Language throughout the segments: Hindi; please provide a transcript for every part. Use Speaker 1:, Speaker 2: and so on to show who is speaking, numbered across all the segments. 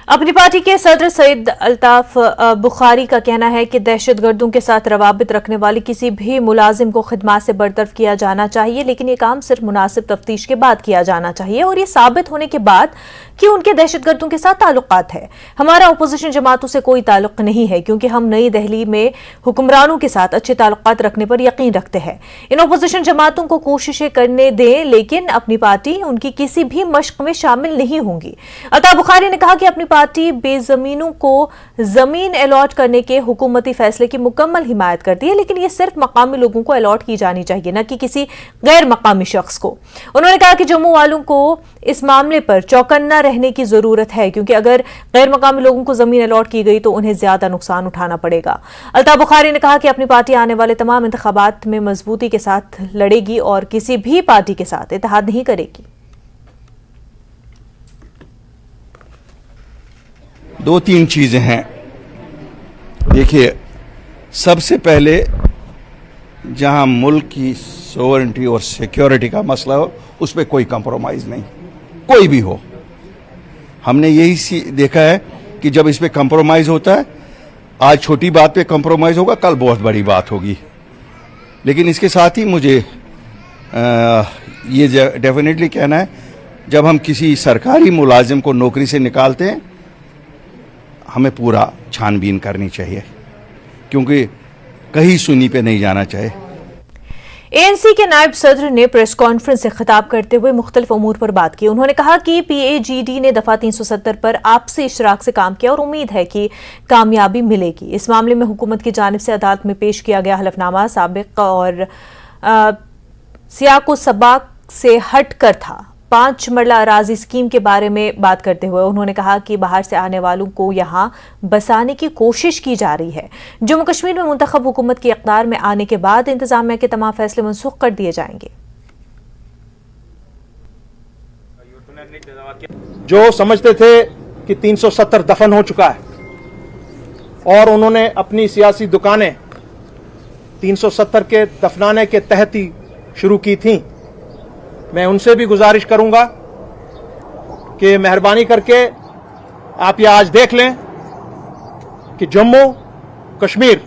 Speaker 1: अपनी पार्टी के सदर सईद अल्ताफ बुखारी का कहना है कि दहशतगर्दों के साथ रवाबित रखने वाले किसी भी मुलाजिम को खिदमत से बरतरफ किया जाना चाहिए, लेकिन ये काम सिर्फ मुनासिब तफ्तीश के बाद किया जाना चाहिए और ये साबित होने के बाद कि उनके दहशतगर्दों के साथ ताल्लुकात है। हमारा अपोजिशन जमातों से कोई ताल्लुक नहीं है, क्योंकि हम नई दिल्ली में हुक्मरानों के साथ अच्छे ताल्लुकात रखने पर यकीन रखते हैं। इन अपोजिशन जमातों को कोशिशें करने दें, लेकिन अपनी पार्टी उनकी किसी भी मश्क में शामिल नहीं होंगी। अल्ताफ बुखारी ने कहा कि अपनी पार्टी बेजमीनों को जमीन अलॉट करने के हुकूमती फैसले की मुकम्मल हिमायत करती है, लेकिन यह सिर्फ मकामी लोगों को अलॉट की जानी चाहिए, न कि किसी गैर मकामी शख्स को। उन्होंने कहा कि जम्मू वालों को इस मामले पर चौकन्ना रहने की जरूरत है, क्योंकि अगर गैर मकामी लोगों को जमीन अलॉट की गई तो उन्हें ज्यादा नुकसान उठाना पड़ेगा। अल्ताफ बुखारी ने कहा कि अपनी पार्टी आने वाले तमाम इंतखाबात में मजबूती के साथ लड़ेगी और किसी भी पार्टी के साथ इत्तेहाद नहीं करेगी।
Speaker 2: दो तीन चीजें हैं। देखिए, सबसे पहले जहां मुल्क की सोवरेनिटी और सिक्योरिटी का मसला हो, उस पर कोई कंप्रोमाइज नहीं, कोई भी हो। हमने यही देखा है कि जब इस पे कंप्रोमाइज होता है, आज छोटी बात पे कंप्रोमाइज होगा, कल बहुत बड़ी बात होगी। लेकिन इसके साथ ही मुझे ये डेफिनेटली कहना है, जब हम किसी सरकारी मुलाजिम को नौकरी से निकालते हैं, हमें पूरा छानबीन करनी चाहिए, क्योंकि कहीं सुनी पे नहीं जाना चाहिए।
Speaker 1: एएनसी के नायब सदर ने प्रेस कॉन्फ्रेंस से खिताब करते हुए मुख्तलिफ उमूर पर बात की। उन्होंने कहा कि PAGD ने दफा 370 पर आपसी इश्तराक से काम किया और उम्मीद है कि कामयाबी मिलेगी। इस मामले में हुकूमत की जानिब से अदालत में पेश किया गया हलफनामा साबिक और सियाको सबाक से हट कर था। 5 मरला अराजी स्कीम के बारे में बात करते हुए उन्होंने कहा कि बाहर से आने वालों को यहां बसाने की कोशिश की जा रही है। जम्मू कश्मीर में मुंतखब हुकूमत की इक़्तिदार में आने के बाद इंतजामिया के तमाम फैसले मनसूख कर दिए जाएंगे।
Speaker 3: जो समझते थे कि 370 दफन हो चुका है और उन्होंने अपनी सियासी दुकानें 370 के दफनाने के तहत ही शुरू की थीं, मैं उनसे भी गुजारिश करूंगा कि मेहरबानी करके आप ये आज देख लें कि जम्मू कश्मीर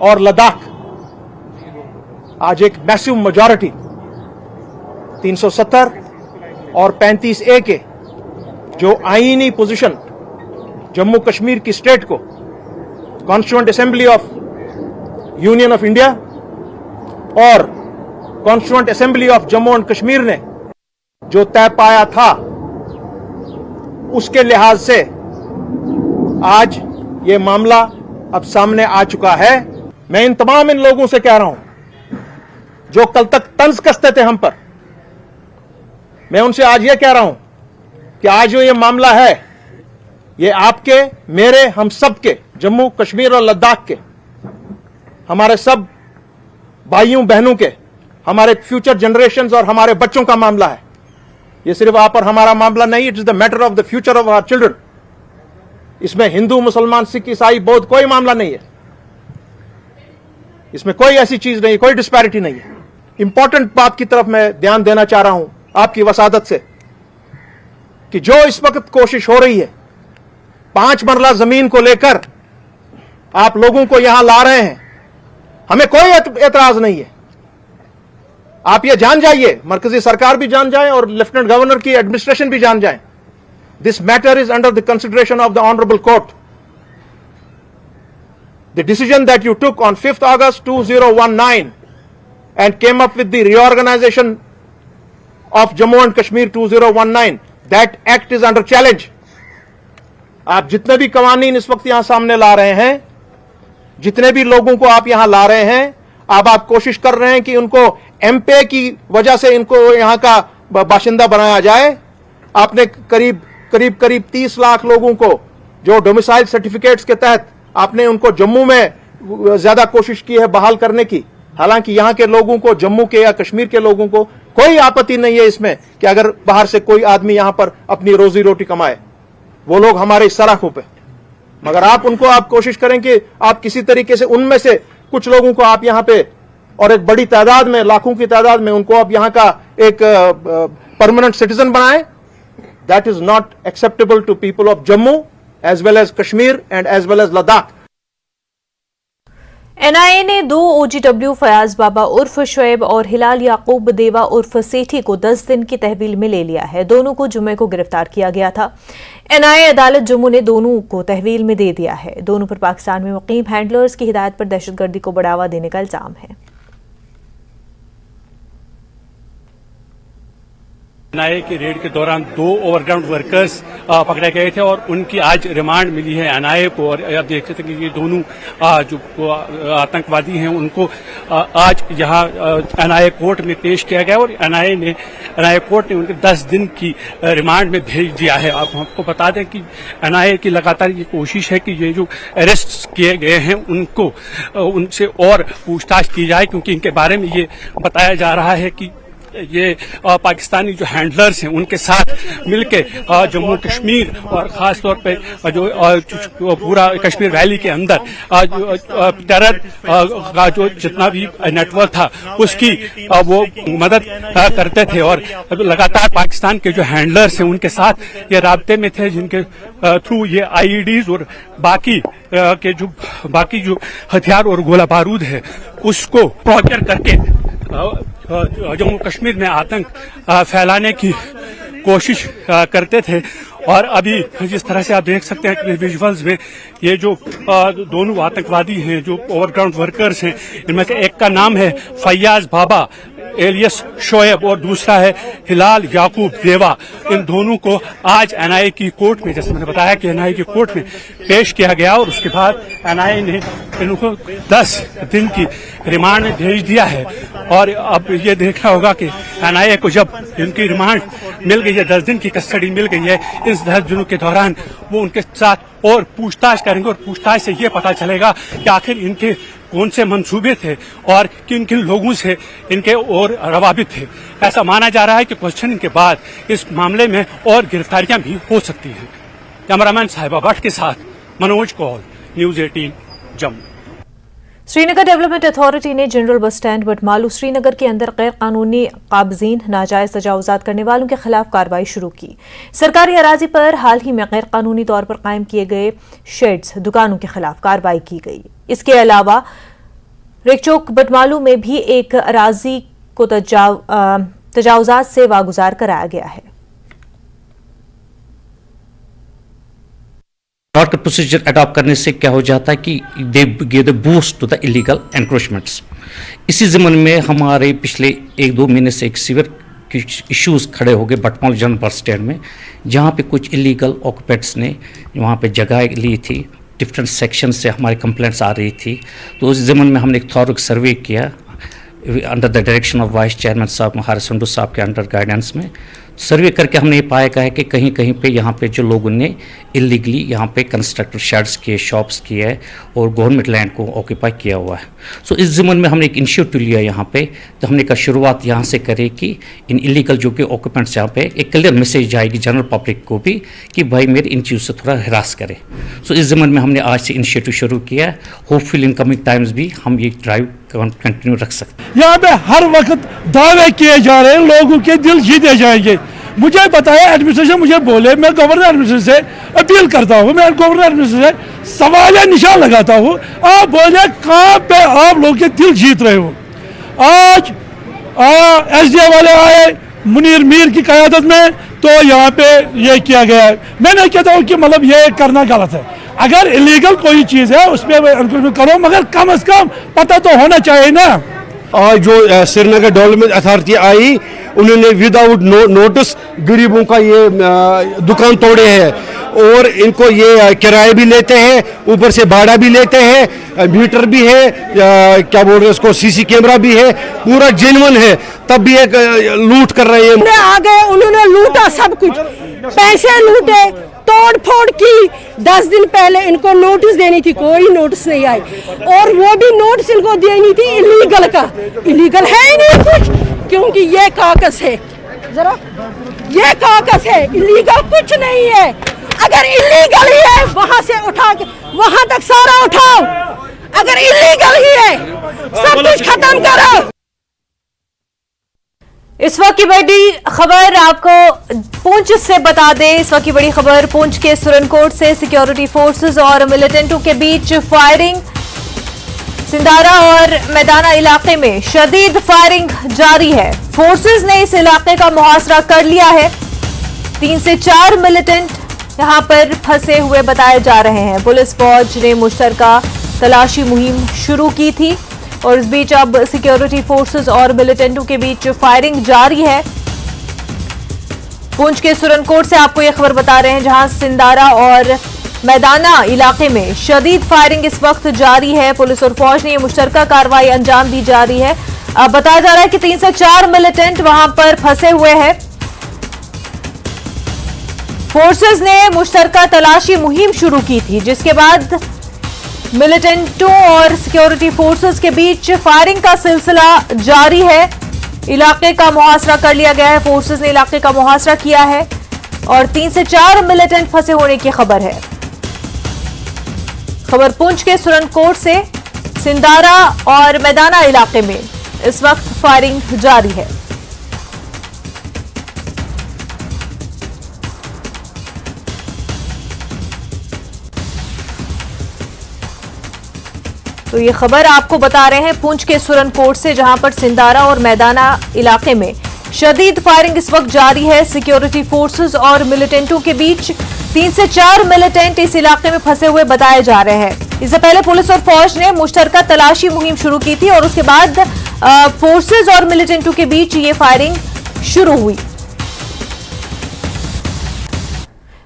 Speaker 3: और लद्दाख आज एक मैसिव मेजॉरिटी 370 और 35A के जो आईनी पोजीशन जम्मू कश्मीर की स्टेट को Constituent Assembly of Union of India और Constituent Assembly of Jammu and Kashmir ने जो तय पाया था, उसके लिहाज से आज ये मामला अब सामने आ चुका है। मैं इन तमाम इन लोगों से कह रहा हूं जो कल तक तंज कसते थे हम पर, मैं उनसे आज ये कह रहा हूं कि आज जो ये मामला है, ये आपके, मेरे, हम सब के, जम्मू कश्मीर और लद्दाख के, हमारे सब भाइयों बहनों के, हमारे फ्यूचर जनरेशंस और हमारे बच्चों का मामला है। ये सिर्फ आप और हमारा मामला नहीं, it is the matter of the future of our children. इसमें हिंदू, मुसलमान, सिख, ईसाई, बौद्ध कोई मामला नहीं है। इसमें कोई ऐसी चीज नहीं, कोई डिस्पैरिटी नहीं है। इंपॉर्टेंट बात की तरफ मैं ध्यान देना चाह रहा हूं आपकी वसादत से कि जो इस वक्त कोशिश हो रही है 5 मरला जमीन को लेकर आप लोगों को यहां ला रहे हैं, हमें कोई एतराज नहीं है। आप ये जान जाइए, मरकजी सरकार भी जान जाए और लेफ्टिनेंट गवर्नर की एडमिनिस्ट्रेशन भी जान जाए, this matter is under the consideration of the honourable court. The decision that you took on 5th August 2019 and came up with the reorganization of Jammu and Kashmir 2019, that act is under challenge. आप जितने भी कवानीन इस वक्त यहां सामने ला रहे हैं, जितने भी लोगों को आप यहां ला रहे हैं, अब आप कोशिश कर रहे हैं कि उनको एमपे की वजह से इनको यहां का बाशिंदा बनाया जाए। आपने करीब 30 लाख लोगों को जो डोमिसाइल सर्टिफिकेट्स के तहत आपने उनको जम्मू में ज्यादा कोशिश की है बहाल करने की। हालांकि यहां के लोगों को, जम्मू के या कश्मीर के लोगों को कोई आपत्ति नहीं है इसमें कि अगर बाहर से कोई आदमी यहां पर अपनी रोजी रोटी कमाए, वो लोग हमारे सराखों पे। मगर आप कोशिश करें कि आप किसी तरीके से उनमें से कुछ लोगों को आप यहां पे, और एक बड़ी तादाद में, लाखों की तादाद में, उनको आप यहां का एक परमानेंट सिटीजन बनाएं That is not acceptable to people of Jammu as well as Kashmir and as well as Ladakh.
Speaker 1: NIA ने 2 ओजीडब्ल्यू फयाज बाबा उर्फ शोएब और हिलाल याकूब देवा उर्फ सेठी को 10 दिन की तहवील में ले लिया है। दोनों को जुम्मे को गिरफ्तार किया गया था। एनआईए अदालत जम्मू ने दोनों को तहवील में दे दिया है। दोनों पर पाकिस्तान में मुकीम हैंडलर्स की हिदायत पर दहशतगर्दी को बढ़ावा देने का इल्जाम है।
Speaker 4: एनआईए की रेड के दौरान 2 ओवरग्राउंड वर्कर्स पकड़े गए थे और उनकी आज रिमांड मिली है एनआईए को। और आप देख सकते हैं कि ये दोनों जो आतंकवादी हैं उनको आज यहाँ एनआईए कोर्ट में पेश किया गया और एनआईए कोर्ट ने उनके 10 दिन की रिमांड में भेज दिया है। आप आपको बता दें कि एनआईए की लगातार ये कोशिश है कि ये जो अरेस्ट किए गए हैं उनको उनसे और पूछताछ की जाए, क्योंकि इनके बारे में ये बताया जा रहा है कि ये पाकिस्तानी जो हैंडलर्स हैं उनके साथ मिलके जम्मू कश्मीर और खास तौर पे जो पूरा कश्मीर वैली के अंदर टेरर का जो जितना भी नेटवर्क था उसकी वो मदद करते थे। और लगातार पाकिस्तान के जो हैंडलर्स हैं उनके साथ ये राब्ते में थे, जिनके थ्रू ये आईईडीज और बाकी जो हथियार और गोला बारूद है उसको प्रोक्योर करके जम्मू कश्मीर में आतंक फैलाने की कोशिश करते थे। और अभी जिस तरह से आप देख सकते हैं कि विजुअल्स में ये जो दोनों आतंकवादी हैं जो ओवरग्राउंड वर्कर्स हैं, इनमें से एक का नाम है फयाज बाबा एलियस शोएब और दूसरा है हिलाल याकूब देवा। इन दोनों को आज एनआईए की कोर्ट में, जैसे मैंने बताया कि एनआईए की कोर्ट में पेश किया गया और उसके बाद एनआईए ने इनको 10 दिन की रिमांड में भेज दिया है। और अब ये देखना होगा कि एनआईए को जब इनकी रिमांड मिल गई है, 10 दिन की कस्टडी मिल गई है, इस 10 दिनों के दौरान वो उनके साथ और पूछताछ करेंगे और पूछताछ से ये पता चलेगा कि आखिर इनके कौन से मंसूबे थे और किन किन लोगों से इनके और रवाबित थे। ऐसा माना जा रहा है कि क्वेश्चनिंग के बाद इस मामले में और गिरफ्तारियां भी हो सकती हैं। कैमरामैन साहिबा भट्ट के साथ Manoj Kaul, News 18 Jammu.
Speaker 1: Srinagar Development Authority ने general bus stand Batmaloo Srinagar के अंदर गैर कानूनी काबजीन नाजायज तजावुजात करने वालों के खिलाफ कार्रवाई शुरू की। सरकारी अराजी पर हाल ही में गैर कानूनी तौर पर कायम किए गए शेड्स, दुकानों के खिलाफ कार्रवाई की गई। इसके अलावा रेकचौक बटमालू में भी एक अराजी को तजावुजात से वागुजार कराया गया है।
Speaker 5: शॉर्टकट प्रोसीजर अडॉप्ट करने से क्या हो जाता है कि they give the boost to the illegal encroachments. इसी ज़मीन में हमारे पिछले 1-2 महीने से एक सीवियर इश्यूज खड़े हो गए बटमालू जनरल बस स्टैंड में, जहाँ पे कुछ इलीगल ऑक्यूपेंट्स ने वहाँ पे जगह ली थी। डिफरेंट सेक्शन से हमारी कंप्लेंट्स आ रही थी, तो उस ज़मीन में हमने एक थॉरो सर्वे किया under the direction of vice chairman साहब महार संडू साहब के अंडर गाइडेंस में। सर्वे करके हमने ये पाया है कि कहीं कहीं पे यहाँ पे जो लोगों ने इलीगली यहाँ पे कंस्ट्रक्टेड शेड्स किए, शॉप्स किए है और गवर्नमेंट लैंड को ऑक्यूपाई किया हुआ है। सो इस ज़मीन में हमने एक इनिशिएटिव लिया यहाँ पे, तो हमने कहा शुरुआत यहाँ से करें कि इन इलीगल जो कि ऑक्यूपेंट्स यहाँ पे एक क्लियर मैसेज जाएगी जनरल पब्लिक को भी कि भाई मेरे इन चीज़ से थोड़ा हिरास करें। सो इस ज़मीन में हमने आज से इनिशिएटिव शुरू किया है। होपफुल इन कमिंग टाइम्स भी हम ये ड्राइव कंटिन्यू रख सकते हैं।
Speaker 6: यहाँ पे हर वक्त दावे किए जा रहे हैं, लोगों के दिल जीते जाएंगे। मुझे बताया एडमिनिस्ट्रेशन, मुझे बोले, मैं गवर्नर एडमिनिस्ट्रेशन से अपील करता हूँ, मैं गवर्नर एडमिनिस्ट्रेशन से सवाल निशान लगाता हूँ, आप बोले कहाँ पे आप लोग के दिल जीत रहे हो। आज एसडीओ वाले आए मुनीर मीर की क़यादत में, तो यहाँ पे ये किया गया है। मैं नहीं कहता हूँ कि मतलब ये करना गलत है, अगर इलीगल कोई चीज़ है उस पर करो, मगर कम से कम पता तो होना चाहिए ना।
Speaker 7: आज जो श्रीनगर डेवलपमेंट अथॉरिटी आई, उन्होंने विदाउट नोटिस गरीबों का ये दुकान तोड़े हैं और इनको ये किराए भी लेते हैं, ऊपर से भाड़ा भी लेते हैं, मीटर भी है, क्या बोल रहे हैं उसको, सीसी कैमरा भी है, पूरा जेन्युइन है, तब भी एक लूट कर रहे हैं।
Speaker 8: आ गए, उन्होंने लूटा सब कुछ, पैसे लूटे, तोड़ फोड़ की। 10 दिन पहले इनको नोटिस देनी थी, कोई नोटिस नहीं आई, और वो भी नोटिस इनको देनी थी इलीगल का। इलीगल है ही नहीं कुछ, क्योंकि ये कागज है, जरा ये कागज है, इलीगल कुछ नहीं है। अगर इलीगल ही है वहां से उठा के वहां तक सारा उठाओ, अगर इलीगल ही है सब कुछ खत्म करो।
Speaker 1: इस वक्त की बड़ी खबर आपको पुंछ से बता दें। इस वक्त की बड़ी खबर पुंछ के सुरनकोट से सिक्योरिटी फोर्सेस और मिलिटेंटों के बीच फायरिंग। सिंधारा और मैदाना इलाके में शदीद फायरिंग जारी है। फोर्सेस ने इस इलाके का मुहासरा कर लिया है। 3 से 4 मिलिटेंट यहां पर फंसे हुए बताए जा रहे हैं। पुलिस फौज ने मुश्तरका तलाशी मुहिम शुरू की थी और इस बीच अब सिक्योरिटी फोर्सेस और मिलिटेंटों के बीच फायरिंग जारी है। पुंछ के सुरनकोट से आपको यह खबर बता रहे हैं, जहां सिंधारा और मैदाना इलाके में शदीद फायरिंग इस वक्त जारी है। पुलिस और फौज ने यह मुश्तरका कार्रवाई अंजाम दी जा रही है। अब बताया जा रहा है कि 3 से 4 मिलिटेंट वहां पर फंसे हुए हैं। फोर्सेस ने मुश्तरका तलाशी मुहिम शुरू की थी, जिसके बाद मिलिटेंटों और सिक्योरिटी फोर्सेस के बीच फायरिंग का सिलसिला जारी है। इलाके का मुहासरा कर लिया गया है। फोर्सेस ने इलाके का मुहासरा किया है और 3 से 4 मिलिटेंट फंसे होने की खबर है। खबर पुंछ के सुरनकोट से। सिंधारा और मैदाना इलाके में इस वक्त फायरिंग जारी है। तो ये खबर आपको बता रहे हैं पुंछ के सुरनकोट से, जहां पर सिंधारा और मैदाना इलाके में शदीद फायरिंग इस वक्त जारी है। सिक्योरिटी फोर्सेस और मिलिटेंटों के बीच 3 से 4 मिलिटेंट इस इलाके में फंसे हुए बताए जा रहे हैं। इससे पहले पुलिस और फौज ने मुश्तरका तलाशी मुहिम शुरू की थी और उसके बाद फोर्सेस और मिलिटेंटों के बीच ये फायरिंग शुरू हुई।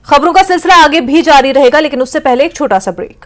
Speaker 1: खबरों का सिलसिला आगे भी जारी रहेगा, लेकिन उससे पहले एक छोटा सा ब्रेक।